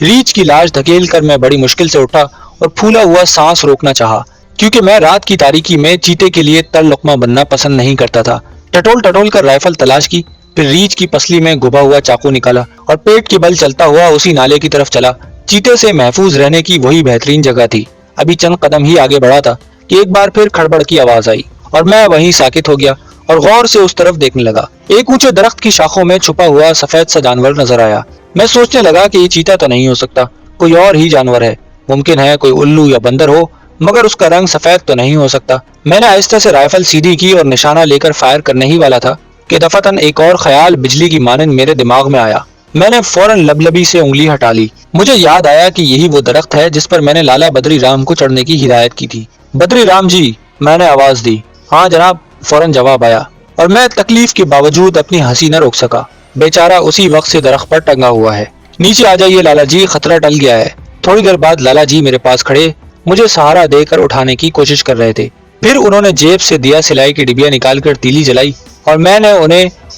ریچھ کی لاش دھکیل کر میں بڑی مشکل سے اٹھا اور پھولا ہوا سانس روکنا چاہا، کیونکہ میں رات کی تاریکی میں چیتے کے لیے تر لقمہ بننا پسند نہیں کرتا تھا۔ ٹٹول ٹٹول کر رائفل تلاش کی، پھر ریچھ کی پسلی میں گھبا ہوا چاقو نکالا اور پیٹ کے بل چلتا ہوا اسی نالے کی طرف چلا۔ چیتے سے محفوظ رہنے کی وہی بہترین جگہ تھی۔ ابھی چند قدم ہی آگے بڑھا تھا کہ ایک بار پھر کھڑبڑ کی آواز آئی اور میں وہیں ساکت ہو گیا اور غور سے اس طرف دیکھنے لگا۔ ایک اونچے درخت کی شاخوں میں چھپا ہوا سفید سا جانور نظر آیا۔ میں سوچنے لگا کہ یہ چیتا تو نہیں ہو سکتا، کوئی اور ہی جانور ہے، ممکن ہے کوئی الو یا بندر ہو، مگر اس کا رنگ سفید تو نہیں ہو سکتا۔ میں نے آہستہ سے رائفل سیدھی کی اور نشانہ لے کر فائر کرنے ہی والا تھا کہ دفعتاً ایک اور خیال بجلی کی مانند میرے دماغ میں آیا۔ میں نے فوراً لبلبی سے انگلی ہٹا لی۔ مجھے یاد آیا کہ یہی وہ درخت ہے جس پر میں نے لالا بدری رام کو چڑھنے کی ہدایت کی تھی۔ بدری رام جی، میں نے آواز دی۔ ہاں جناب، فوراً جواب آیا، اور میں تکلیف کے باوجود اپنی ہنسی نہ روک سکا۔ بیچارہ اسی وقت سے درخت پر ٹنگا ہوا ہے۔ نیچے آ جائیے لالا جی، خطرہ ٹل گیا ہے۔ تھوڑی دیر بعد لالا جی میرے پاس کھڑے مجھے سہارا دے کر اٹھانے کی کوشش کر رہے تھے۔ پھر انہوں نے جیب سے دیا سلائی کی ڈبیا نکال کر تیلی جلائی اور میں نے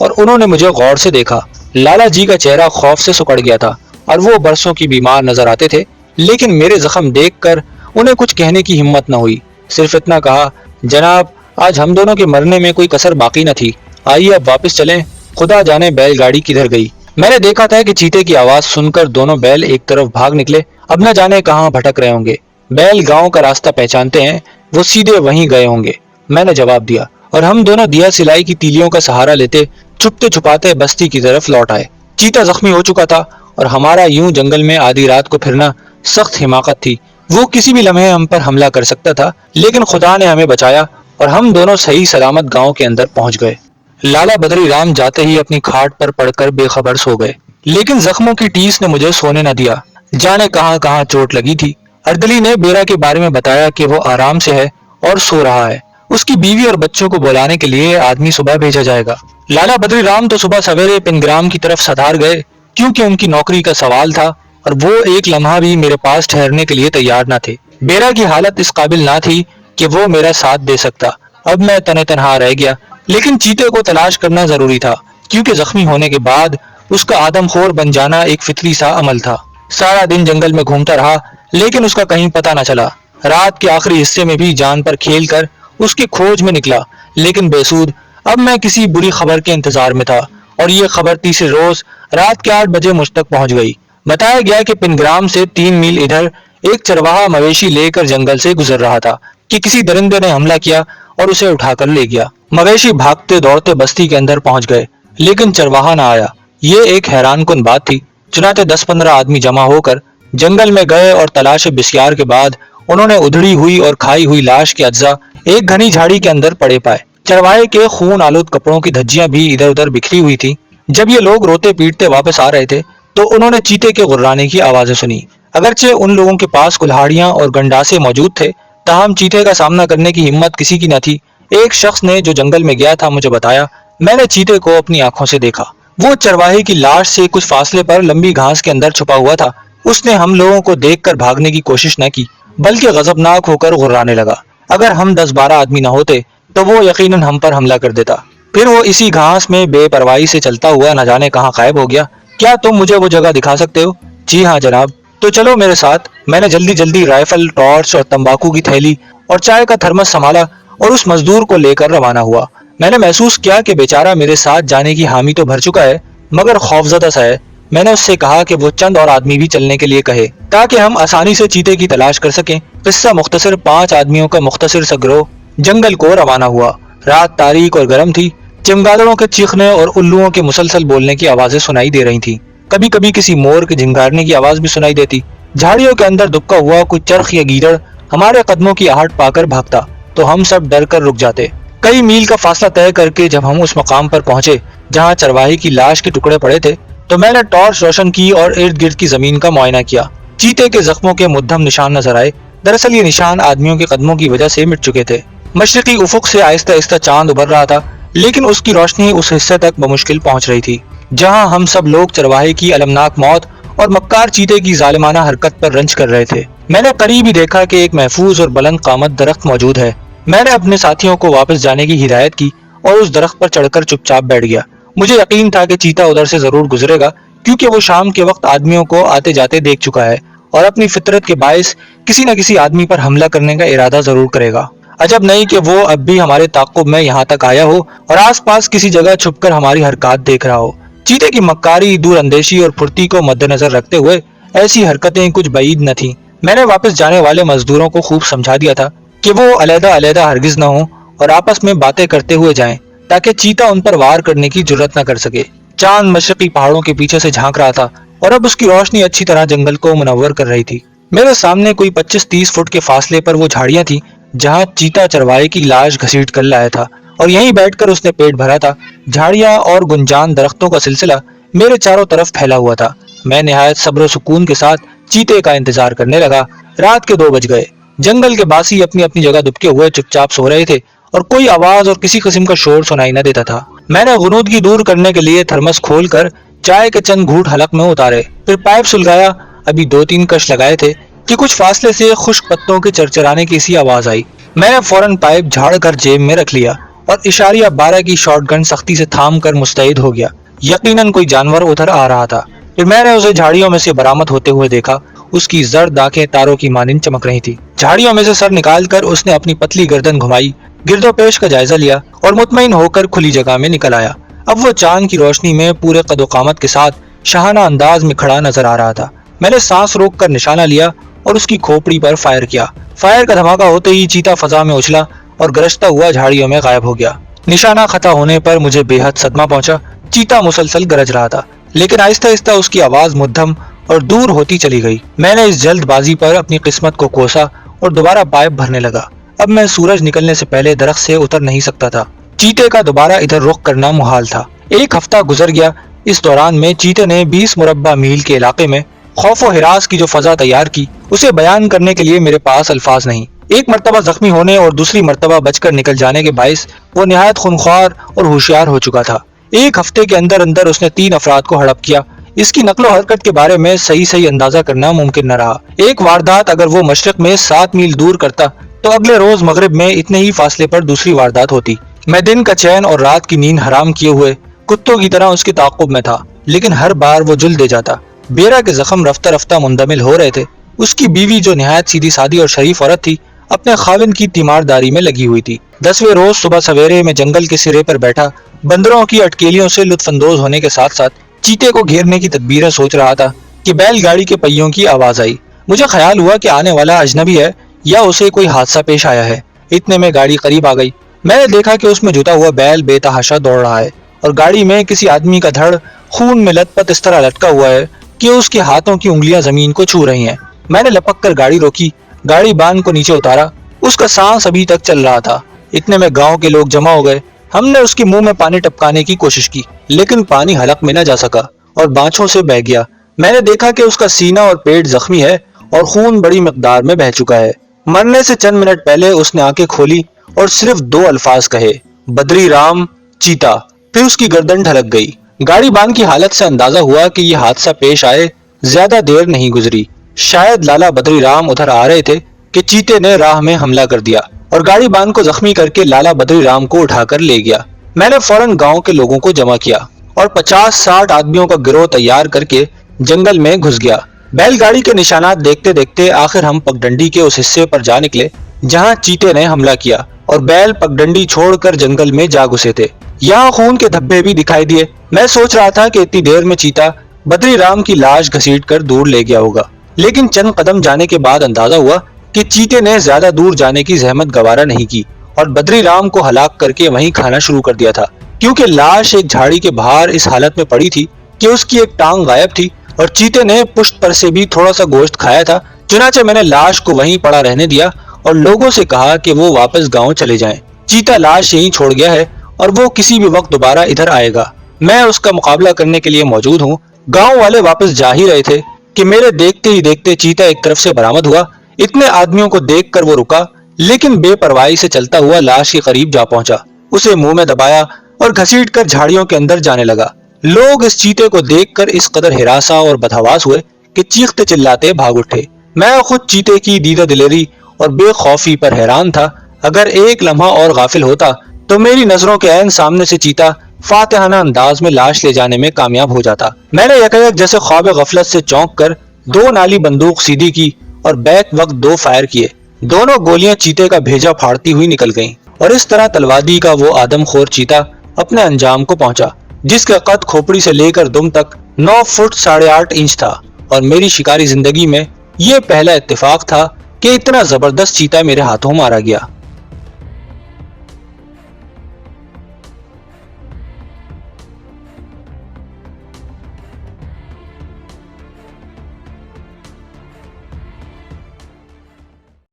انہوں نے مجھے غور سے دیکھا۔ لالا جی کا چہرہ خوف سے سکڑ گیا تھا اور وہ برسوں کی بیمار نظر آتے تھے، لیکن میرے زخم دیکھ کر انہیں کچھ کہنے کی ہمت نہ ہوئی، صرف اتنا کہا، جناب آج ہم دونوں کے مرنے میں کوئی کسر باقی نہ تھی، آئیے اب واپس چلیں، خدا جانے بیل گاڑی کدھر گئی۔ میں نے دیکھا تھا کہ چیتے کی آواز سن کر دونوں بیل ایک طرف بھاگ نکلے، اب نہ جانے کہاں بھٹک رہے ہوں گے۔ بیل گاؤں کا راستہ پہچانتے ہیں، وہ سیدھے وہیں گئے ہوں گے، میں نے جواب دیا، اور ہم دونوں دیا سلائی کی تیلیوں کا سہارا لیتے چھپتے چھپاتے بستی کی طرف لوٹ آئے۔ چیتا زخمی ہو چکا تھا اور ہمارا یوں جنگل میں آدھی رات کو پھرنا سخت حماقت تھی۔ وہ کسی بھی لمحے ہم پر حملہ کر سکتا تھا، لیکن خدا نے ہمیں بچایا اور ہم دونوں صحیح سلامت گاؤں کے اندر پہنچ گئے۔ لالا بدری رام جاتے ہی اپنی کھاٹ پر پڑ کر بے خبر سو گئے، لیکن زخموں کی ٹیس نے مجھے سونے نہ دیا، جانے کہاں کہاں چوٹ لگی تھی۔ اردلی نے بیرا کے بارے میں بتایا کہ وہ آرام سے ہے اور سو رہا ہے، اس کی بیوی اور بچوں کو بلانے کے لیے آدمی صبح بھیجا جائے گا۔ لالا بدری رام تو صبح سویرے پنگرام کی طرف سدھار گئے، کیونکہ ان کی نوکری کا سوال تھا اور وہ ایک لمحہ بھی میرے پاس ٹھہرنے کے لیے تیار نہ تھے۔ بیرا کی حالت اس قابل نہ تھی کہ وہ میرا ساتھ دے سکتا۔ اب میں تنہ تنہا رہ گیا، لیکن چیتے کو تلاش کرنا ضروری تھا، کیونکہ زخمی ہونے کے بعد اس کا آدم خور بن جانا ایک فطری سا عمل تھا۔ سارا دن جنگل میں گھومتا رہا، لیکن اس کا کہیں پتہ نہ چلا۔ رات کے آخری حصے میں بھی جان پر کھیل کر اس کی کھوج میں نکلا، لیکن بے سود۔ اب میں کسی بری خبر کے انتظار میں تھا، اور یہ خبر تیسرے روز رات کے 8 بجے مجھ تک پہنچ گئی۔ بتایا گیا کہ پنگرام سے 3 میل ادھر ایک چرواہا مویشی لے کر جنگل سے گزر رہا تھا کہ کسی درندے نے حملہ کیا اور اسے اٹھا کر لے گیا۔ مویشی بھاگتے دوڑتے بستی کے اندر پہنچ گئے، لیکن چرواہا نہ آیا۔ یہ ایک حیران کن بات تھی۔ چنانچہ 10-15 آدمی جمع ہو کر جنگل میں گئے اور تلاش بسیار کے بعد انہوں نے ادھڑی ہوئی اور کھائی ہوئی لاش کے اجزاء ایک گھنی جھاڑی کے اندر پڑے پائے۔ چرواہے کے خون آلود کپڑوں کی دھجیاں بھی ادھر ادھر بکھری ہوئی تھی۔ جب یہ لوگ روتے پیٹتے واپس آ رہے تھے تو انہوں نے چیتے کے غرانے کی آوازیں سنی۔ اگرچہ ان لوگوں کے پاس کلہاڑیاں اور گنڈاسے موجود تھے، تاہم چیتے کا سامنا کرنے کی ہمت کسی کی نہ تھی۔ ایک شخص نے جو جنگل میں گیا تھا مجھے بتایا، میں نے چیتے کو اپنی آنکھوں سے دیکھا۔ وہ چرواہے کی لاش سے کچھ فاصلے پر لمبی گھاس کے اندر چھپا ہوا تھا۔ اس نے ہم لوگوں کو دیکھ کر بھاگنے کی کوشش نہ کی، بلکہ غضبناک ہو کر غرانے لگا۔ اگر ہم 10-12 آدمی نہ ہوتے تو وہ یقیناً ہم پر حملہ کر دیتا۔ پھر وہ اسی گھاس میں بے پرواہی سے چلتا ہوا نہ جانے کہاں غائب ہو گیا۔ کیا تم مجھے وہ جگہ دکھا سکتے ہو؟ جی ہاں جناب۔ تو چلو میرے ساتھ۔ میں نے جلدی جلدی رائفل، ٹارچ اور تمباکو کی تھیلی اور چائے کا تھرمس سنبھالا اور اس مزدور کو لے کر روانہ ہوا۔ میں نے محسوس کیا کہ بیچارہ میرے ساتھ جانے کی حامی تو بھر چکا ہے، مگر خوفزدہ سا ہے۔ میں نے اس سے کہا کہ وہ چند اور آدمی بھی چلنے کے لیے کہے تاکہ ہم آسانی سے چیتے کی تلاش کر سکیں۔ قصہ مختصر، 5 آدمیوں کا مختصر سا گروہ جنگل کو روانہ ہوا۔ رات تاریک اور گرم تھی۔ چمگادڑوں کے چیخنے اور الوؤں کے مسلسل بولنے کی آوازیں سنائی دے رہی تھیں۔ کبھی کبھی کسی مور کے جھنگارنے کی آواز بھی سنائی دیتی۔ جھاڑیوں کے اندر دبکا ہوا کوئی چرخ یا گیدڑ ہمارے قدموں کی آہٹ پا کر بھاگتا تو ہم سب ڈر کر رک جاتے۔ کئی میل کا فاصلہ طے کر کے جب ہم اس مقام پر پہنچے جہاں چرواہے کی لاش کے ٹکڑے پڑے تھے تو میں نے ٹارچ روشن کی اور ارد گرد کی زمین کا معائنہ کیا۔ چیتے کے زخموں کے مدھم نشان نظر آئے۔ دراصل یہ نشان آدمیوں کے قدموں کی وجہ سے مٹ چکے تھے۔ مشرقی افق سے آہستہ آہستہ چاند ابھر رہا تھا، لیکن اس کی روشنی اس حصے تک بمشکل پہنچ رہی تھی جہاں ہم سب لوگ چرواہے کی المناک موت اور مکار چیتے کی ظالمانہ حرکت پر رنج کر رہے تھے۔ میں نے قریب ہی دیکھا کہ ایک محفوظ اور بلند قامت درخت موجود ہے۔ میں نے اپنے ساتھیوں کو واپس جانے کی ہدایت کی اور اس درخت پر چڑھ کر چپ چاپ بیٹھ گیا۔ مجھے یقین تھا کہ چیتا ادھر سے ضرور گزرے گا، کیونکہ وہ شام کے وقت آدمیوں کو آتے جاتے دیکھ چکا ہے اور اپنی فطرت کے باعث کسی نہ کسی آدمی پر حملہ کرنے کا ارادہ ضرور کرے گا۔ عجب نہیں کہ وہ اب بھی ہمارے تعاقب میں یہاں تک آیا ہو اور آس پاس کسی جگہ چھپ کر ہماری حرکات دیکھ رہا ہو۔ چیتے کی مکاری، دور اندیشی اور پھرتی کو مد نظر رکھتے ہوئے ایسی حرکتیں کچھ بعید نہ تھیں۔ میں نے واپس جانے والے مزدوروں کو خوب سمجھا دیا تھا کہ وہ علیحدہ علیحدہ ہرگز نہ ہوں اور آپس میں باتیں کرتے ہوئے جائیں تاکہ چیتا ان پر وار کرنے کی جرت نہ کر سکے۔ چاند مشرقی پہاڑوں کے پیچھے سے جھانک رہا تھا اور اب اس کی روشنی اچھی طرح جنگل کو منور کر رہی تھی۔ میرے سامنے کوئی 25-30 فٹ کے فاصلے پر وہ جھاڑیاں تھیں جہاں چیتا چرواہے کی لاش گھسیٹ کر لایا تھا اور یہیں بیٹھ کر اس نے پیٹ بھرا تھا۔ جھاڑیاں اور گنجان درختوں کا سلسلہ میرے چاروں طرف پھیلا ہوا تھا۔ میں نہایت صبر و سکون کے ساتھ چیتے کا انتظار کرنے لگا۔ رات کے 2 بج گئے۔ جنگل کے باسی اپنی اپنی جگہ دبکے ہوئے چپ چاپ سو رہے تھے اور کوئی آواز اور کسی قسم کا شور سنائی نہ دیتا تھا۔ میں نے غنودگی دور کرنے کے لیے تھرمس کھول کر چائے کے چند گھونٹ حلق میں اتارے، پھر پائپ سلگایا۔ ابھی 2-3 کش لگائے تھے کہ کچھ فاصلے سے خشک پتوں کے چرچرانے کی سی آواز آئی۔ میں نے فوراً پائپ جھاڑ کر جیب میں رکھ لیا اور اشاریہ 12 کی شارٹ گن سختی سے تھام کر مستعد ہو گیا۔ یقیناً کوئی جانور ادھر آ رہا تھا۔ پھر میں نے اسے جھاڑیوں میں سے برآمد ہوتے ہوئے دیکھا۔ اس کی زرد آنکھیں تاروں کی مانند چمک رہی تھی۔ جھاڑیوں میں سے سر نکال کر اس نے اپنی پتلی گردن گھمائی، گرد و پیش کا جائزہ لیا اور مطمئن ہو کر کھلی جگہ میں نکل آیا۔ اب وہ چاند کی روشنی میں پورے قد و قامت کے ساتھ شاہانہ انداز میں کھڑا نظر آ رہا تھا۔ میں نے سانس روک کر نشانہ لیا اور اس کی کھوپڑی پر فائر کیا۔ فائر کا دھماکہ ہوتے ہی چیتا فضا میں اچھلا اور گرجتا ہوا جھاڑیوں میں غائب ہو گیا۔ نشانہ خطا ہونے پر مجھے بے حد صدمہ پہنچا۔ چیتا مسلسل گرج رہا تھا لیکن آہستہ آہستہ اس کی آواز مدھم اور دور ہوتی چلی گئی۔ میں نے اس جلد بازی پر اپنی قسمت کو کوسا اور دوبارہ پائپ بھرنے لگا۔ اب میں سورج نکلنے سے پہلے درخت سے اتر نہیں سکتا تھا۔ چیتے کا دوبارہ ادھر رخ کرنا محال تھا۔ 1 ہفتہ گزر گیا۔ اس دوران میں چیتے نے 20 مربع میل کے علاقے میں خوف و ہراس کی جو فضا تیار کی اسے بیان کرنے کے لیے میرے پاس الفاظ نہیں۔ 1 مرتبہ زخمی ہونے اور دوسری مرتبہ بچ کر نکل جانے کے باعث وہ نہایت خونخوار اور ہوشیار ہو چکا تھا۔ 1 ہفتے کے اندر اندر اس نے 3 افراد کو ہڑپ کیا۔ اس کی نقل و حرکت کے بارے میں صحیح اندازہ کرنا ممکن نہ رہا۔ ایک واردات اگر وہ مشرق میں 7 میل دور کرتا تو اگلے روز مغرب میں اتنے ہی فاصلے پر دوسری واردات ہوتی۔ میں دن کا چین اور رات کی نیند حرام کیے ہوئے کتوں کی طرح اس کے تعاقب میں تھا لیکن ہر بار وہ جل دے جاتا۔ بیرا کے زخم رفتہ رفتہ مندمل ہو رہے تھے۔ اس کی بیوی جو نہایت سیدھی سادی اور شریف عورت تھی اپنے خاوند کی تیمارداری میں لگی ہوئی تھی۔ 10ویں روز صبح سویرے میں جنگل کے سرے پر بیٹھا بندروں کی اٹکیلیوں سے لطف اندوز ہونے کے ساتھ ساتھ چیتے کو گھیرنے کی تدبیریں سوچ رہا تھا کہ بیل گاڑی کے پہیوں کی آواز آئی۔ مجھے خیال ہوا کہ آنے والا اجنبی ہے یا اسے کوئی حادثہ پیش آیا ہے۔ اتنے میں گاڑی قریب آ گئی۔ میں نے دیکھا کہ اس میں جتا ہوا بیل بے تحاشا دوڑ رہا ہے اور گاڑی میں کسی آدمی کا دھڑ خون میں لت پت اس طرح لٹکا ہوا ہے کہ اس کے ہاتھوں کی انگلیاں زمین کو چھو رہی ہیں۔ میں نے لپک کر گاڑی روکی، گاڑی بان کو نیچے اتارا۔ اس کا سانس ابھی تک چل رہا تھا۔ اتنے میں گاؤں کے لوگ جمع ہو گئے۔ ہم نے اس کے منہ میں پانی ٹپکانے کی کوشش کی لیکن پانی حلق میں نہ جا سکا اور بانچھوں سے بہہ گیا۔ میں نے دیکھا کہ اس کا سینہ اور پیٹ زخمی ہے اور خون بڑی مقدار میں بہہ چکا ہے۔ مرنے سے چند منٹ پہلے اس نے آنکھیں کھولی اور صرف 2 الفاظ کہے، بدری رام چیتا، پھر اس کی گردن ڈھلک گئی۔ گاڑی بان کی حالت سے اندازہ ہوا کہ یہ حادثہ پیش آئے زیادہ دیر نہیں گزری۔ شاید لالا بدری رام ادھر آ رہے تھے کہ چیتے نے راہ میں حملہ کر دیا اور گاڑی بان کو زخمی کر کے لالا بدری رام کو اٹھا کر لے گیا۔ میں نے فوراً گاؤں کے لوگوں کو جمع کیا اور 50-60 آدمیوں کا گروہ تیار کر کے جنگل میں گھس گیا۔ بیل گاڑی کے نشانات دیکھتے دیکھتے آخر ہم پگڈنڈی کے اس حصے پر جا نکلے جہاں چیتے نے حملہ کیا اور بیل پگڈنڈی چھوڑ کر جنگل میں جا گھسے تھے۔ یہاں خون کے دھبے بھی دکھائی دیے۔ میں سوچ رہا تھا کہ اتنی دیر میں چیتا بدری رام کی لاش گھسیٹ کر دور لے گیا ہوگا لیکن چند قدم جانے کے بعد اندازہ ہوا کہ چیتے نے زیادہ دور جانے کی زحمت گوارا نہیں کی اور بدری رام کو ہلاک کر کے وہیں کھانا شروع کر دیا تھا، کیونکہ لاش ایک جھاڑی کے باہر اس حالت میں پڑی تھی کہ اس کی ایک ٹانگ غائب تھی اور چیتے نے پشت پر سے بھی تھوڑا سا گوشت کھایا تھا۔ چنانچہ میں نے لاش کو وہیں پڑا رہنے دیا اور لوگوں سے کہا کہ وہ واپس گاؤں چلے جائیں۔ چیتا لاش یہیں چھوڑ گیا ہے اور وہ کسی بھی وقت دوبارہ ادھر آئے گا۔ میں اس کا مقابلہ کرنے کے لیے موجود ہوں۔ گاؤں والے واپس جا ہی رہے تھے کہ میرے دیکھتے ہی دیکھتے چیتا ایک طرف سے برآمد ہوا۔ اتنے آدمیوں کو دیکھ کر وہ رکا لیکن بے پرواہی سے چلتا ہوا لاش کے قریب جا پہنچا، اسے منہ میں دبایا اور گھسیٹ کر جھاڑیوں کے اندر جانے لگا۔ لوگ اس چیتے کو دیکھ کر اس قدر ہراساں اور بدحواس ہوئے کہ چیختے چلاتے بھاگ اٹھے۔ میں خود چیتے کی دیدہ دلیری اور بے خوفی پر حیران تھا۔ اگر ایک لمحہ اور غافل ہوتا تو میری نظروں کے عین سامنے سے چیتا فاتحانہ انداز میں لاش لے جانے میں کامیاب ہو جاتا۔ میں نے یکایک جیسے خواب غفلت سے چونک کر 2 نالی بندوق سیدھی کی اور بیک وقت 2 فائر کیے۔ دونوں گولیاں چیتے کا بھیجا پھاڑتی ہوئی نکل گئیں اور اس طرح تلوادی کا وہ آدم خور چیتا اپنے انجام کو پہنچا جس کا قد کھوپڑی سے لے کر دم تک 9 فٹ 8.5 انچ تھا، اور میری شکاری زندگی میں یہ پہلا اتفاق تھا کہ اتنا زبردست چیتا میرے ہاتھوں مارا گیا۔